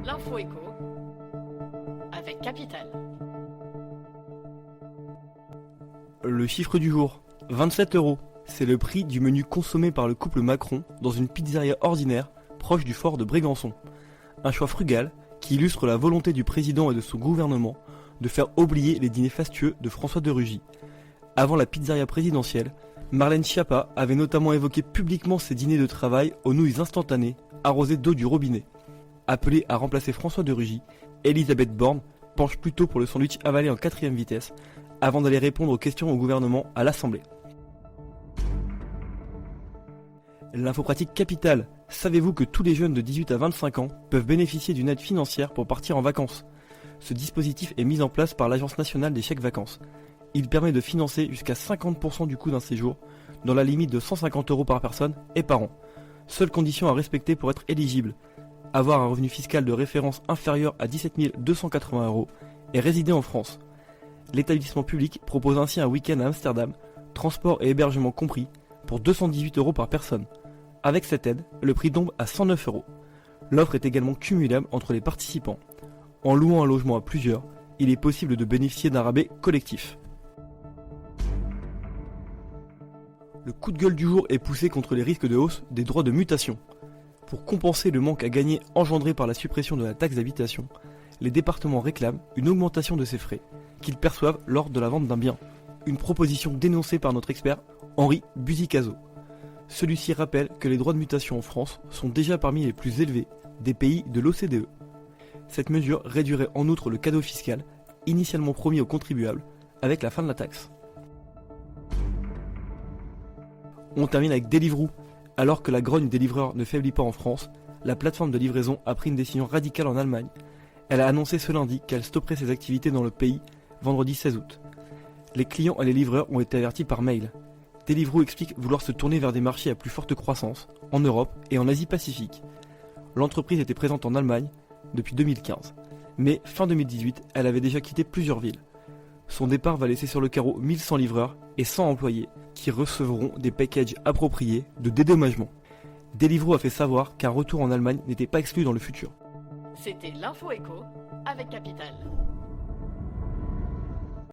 L'info éco avec Capital. Le chiffre du jour, 27 €. C'est le prix du menu consommé par le couple Macron dans une pizzeria ordinaire proche du fort de Brégançon. Un choix frugal qui illustre la volonté du président et de son gouvernement de faire oublier les dîners fastueux de François de Rugy. Avant la pizzeria présidentielle, Marlène Schiappa avait notamment évoqué publiquement ses dîners de travail aux nouilles instantanées arrosées d'eau du robinet. Appelée à remplacer François de Rugy, Elisabeth Borne penche plutôt pour le sandwich avalé en 4ème vitesse avant d'aller répondre aux questions au gouvernement à l'Assemblée. L'info pratique Capital. Savez-vous que tous les jeunes de 18 à 25 ans peuvent bénéficier d'une aide financière pour partir en vacances ? Ce dispositif est mis en place par l'Agence nationale des chèques vacances. Il permet de financer jusqu'à 50% du coût d'un séjour, dans la limite de 150 € par personne et par an. Seule condition à respecter pour être éligible: avoir un revenu fiscal de référence inférieur à 17 280 € et résider en France. L'établissement public propose ainsi un week-end à Amsterdam, transport et hébergement compris, pour 218 € par personne. Avec cette aide, le prix tombe à 109 €. L'offre est également cumulable entre les participants. En louant un logement à plusieurs, il est possible de bénéficier d'un rabais collectif. Le coup de gueule du jour est poussé contre les risques de hausse des droits de mutation. Pour compenser le manque à gagner engendré par la suppression de la taxe d'habitation, les départements réclament une augmentation de ces frais, qu'ils perçoivent lors de la vente d'un bien. Une proposition dénoncée par notre expert Henri Buzicazo. Celui-ci rappelle que les droits de mutation en France sont déjà parmi les plus élevés des pays de l'OCDE. Cette mesure réduirait en outre le cadeau fiscal, initialement promis aux contribuables, avec la fin de la taxe. On termine avec Deliveroo. Alors que la grogne des livreurs ne faiblit pas en France, la plateforme de livraison a pris une décision radicale en Allemagne. Elle a annoncé ce lundi qu'elle stopperait ses activités dans le pays vendredi 16 août. Les clients et les livreurs ont été avertis par mail. Deliveroo explique vouloir se tourner vers des marchés à plus forte croissance, en Europe et en Asie-Pacifique. L'entreprise était présente en Allemagne depuis 2015, mais fin 2018, elle avait déjà quitté plusieurs villes. Son départ va laisser sur le carreau 1100 livreurs et 100 employés qui recevront des packages appropriés de dédommagement. Deliveroo a fait savoir qu'un retour en Allemagne n'était pas exclu dans le futur. C'était l'info éco avec Capital.